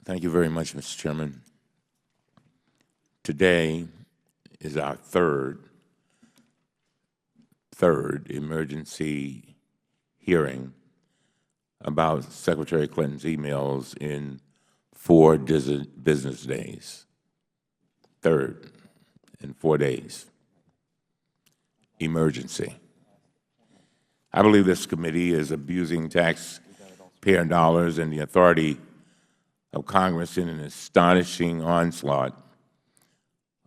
Thank you very much, Mr. Chairman. Today is our third emergency hearing about Secretary Clinton's emails in 4 business days. Third in 4 days. Emergency. I believe this committee is abusing taxpayer dollars and the authority of Congress in an astonishing onslaught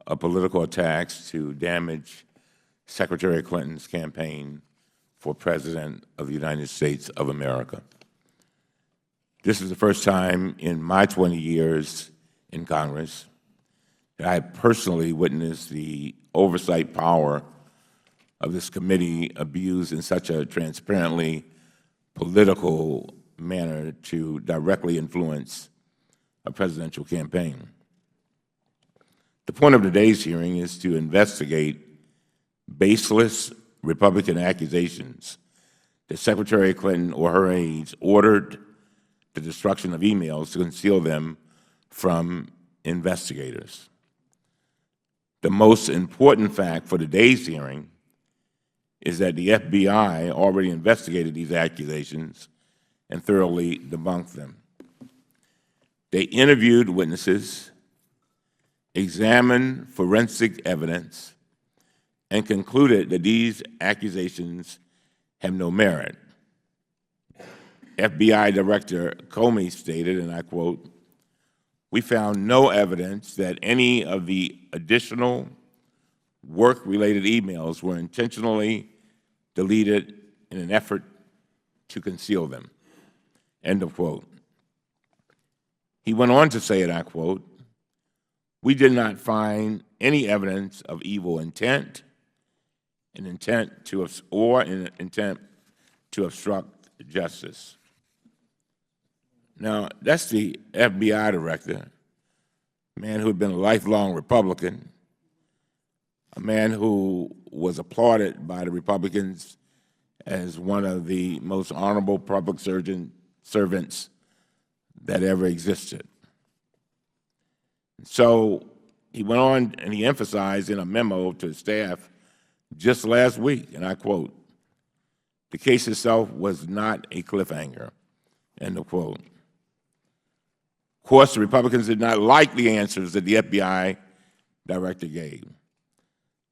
of political attacks to damage Secretary Clinton's campaign for President of the United States of America. This is the first time in my 20 years in Congress that I personally witnessed the oversight power of this committee abused in such a transparently political manner to directly influence a presidential campaign. The point of today's hearing is to investigate baseless Republican accusations that Secretary Clinton or her aides ordered the destruction of emails to conceal them from investigators. The most important fact for today's hearing is that the FBI already investigated these accusations and thoroughly debunked them. They interviewed witnesses, examined forensic evidence, and concluded that these accusations have no merit. FBI Director Cummings stated, and I quote, "We found no evidence that any of the additional work-related emails were intentionally deleted in an effort to conceal them." End of quote. He went on to say, and I quote, "We did not find any evidence of evil intent, an intent to obstruct justice." Now, that's the FBI director, a man who had been a lifelong Republican, a man who was applauded by the Republicans as one of the most honorable public servants that ever existed. So he went on and he emphasized in a memo to his staff just last week, and I quote, "The case itself was not a cliffhanger," end of quote. Of course, the Republicans did not like the answers that the FBI director gave,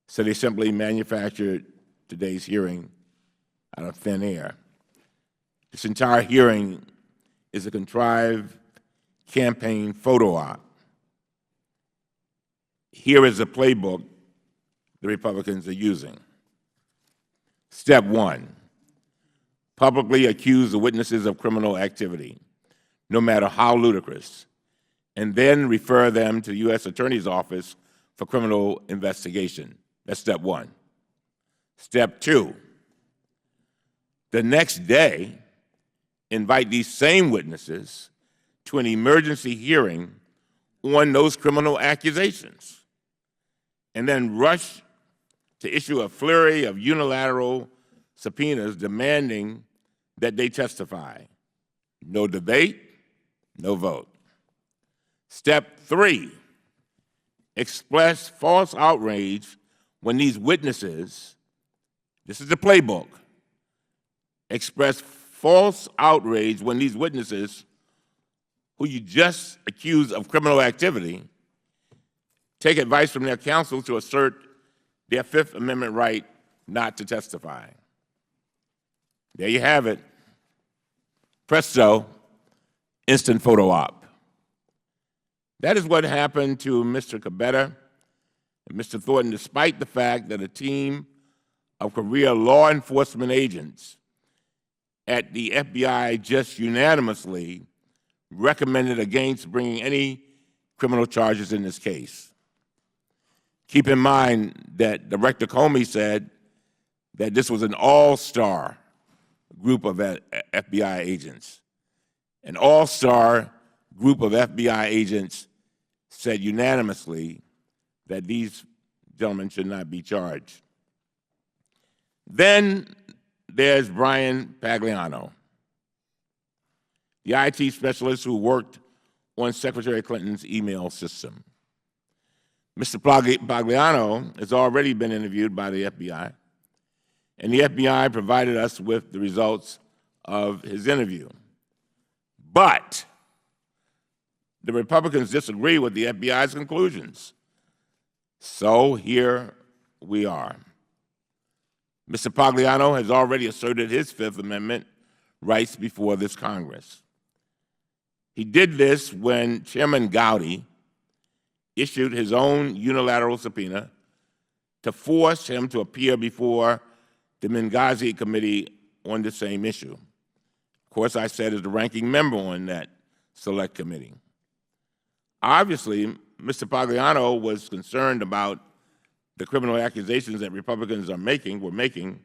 so they simply manufactured today's hearing out of thin air. This entire hearing is a contrived campaign photo op. Here is the playbook the Republicans are using. Step 1, publicly accuse the witnesses of criminal activity, no matter how ludicrous, and then refer them to the U.S. Attorney's Office for criminal investigation. That's step 1. Step 2, the next day, invite these same witnesses to an emergency hearing on those criminal accusations, and then rush to issue a flurry of unilateral subpoenas demanding that they testify. No debate, no vote. Step 3, express false outrage when these witnesses, this is the playbook, express false outrage when these witnesses, who you just accused of criminal activity, take advice from their counsel to assert their Fifth Amendment right not to testify. There you have it. Presto, instant photo op. That is what happened to Mr. Cabetta and Mr. Thornton, despite the fact that a team of career law enforcement agents at the FBI just unanimously recommended against bringing any criminal charges in this case. Keep in mind that Director Cummings said that this was an all-star group of FBI agents. An all-star group of FBI agents said unanimously that these gentlemen should not be charged. Then there's Brian Pagliano, the IT specialist who worked on Secretary Clinton's email system. Mr. Pagliano has already been interviewed by the FBI, and the FBI provided us with the results of his interview. But the Republicans disagree with the FBI's conclusions. So here we are. Mr. Pagliano has already asserted his Fifth Amendment rights before this Congress. He did this when Chairman Gowdy issued his own unilateral subpoena to force him to appear before the Benghazi Committee on the same issue. Of course, I sat as the ranking member on that select committee. Obviously, Mr. Pagliano was concerned about the criminal accusations that Republicans were making,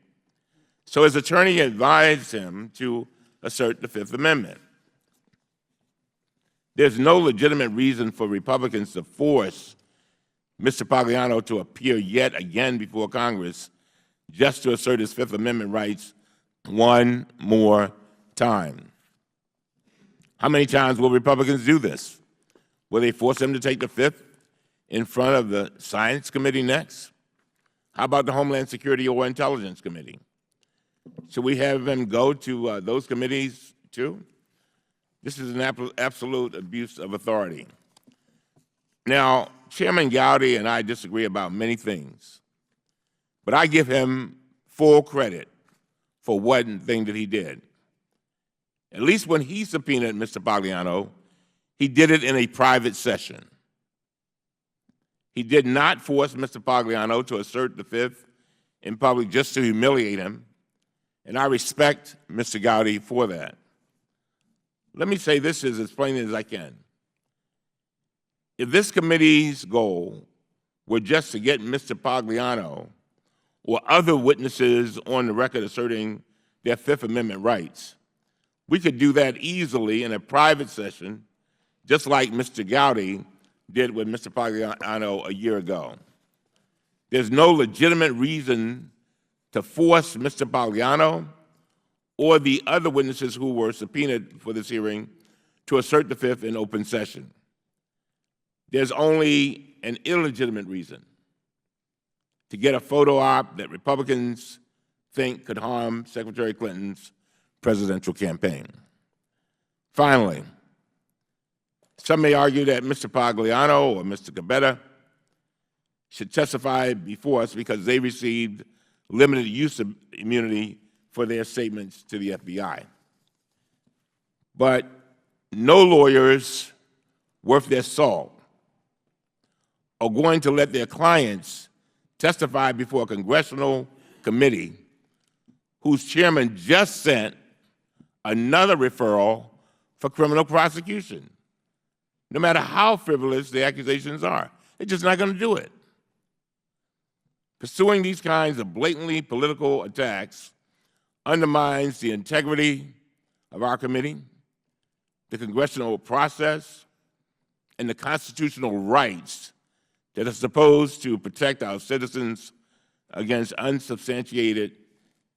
so his attorney advised him to assert the Fifth Amendment. There's no legitimate reason for Republicans to force Mr. Pagliano to appear yet again before Congress just to assert his Fifth Amendment rights one more time. How many times will Republicans do this? Will they force him to take the Fifth in front of the Science Committee next? How about the Homeland Security or Intelligence Committee? Should we have him go to those committees too? This is an absolute abuse of authority. Now, Chairman Gowdy and I disagree about many things, but I give him full credit for one thing that he did. At least when he subpoenaed Mr. Pagliano, he did it in a private session. He did not force Mr. Pagliano to assert the Fifth in public just to humiliate him, and I respect Mr. Gowdy for that. Let me say this as plainly as I can. If this committee's goal were just to get Mr. Pagliano or other witnesses on the record asserting their Fifth Amendment rights, we could do that easily in a private session, just like Mr. Gowdy did with Mr. Pagliano a year ago. There's no legitimate reason to force Mr. Pagliano or the other witnesses who were subpoenaed for this hearing to assert the Fifth in open session. There's only an illegitimate reason to get a photo op that Republicans think could harm Secretary Clinton's presidential campaign. Finally, some may argue that Mr. Pagliano or Mr. Gabetta should testify before us because they received limited use of immunity for their statements to the FBI. But no lawyers worth their salt are going to let their clients testify before a congressional committee whose chairman just sent another referral for criminal prosecution, no matter how frivolous the accusations are. They're just not going to do it. Pursuing these kinds of blatantly political attacks undermines the integrity of our committee, the congressional process, and the constitutional rights that are supposed to protect our citizens against unsubstantiated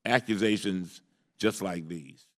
accusations just like these.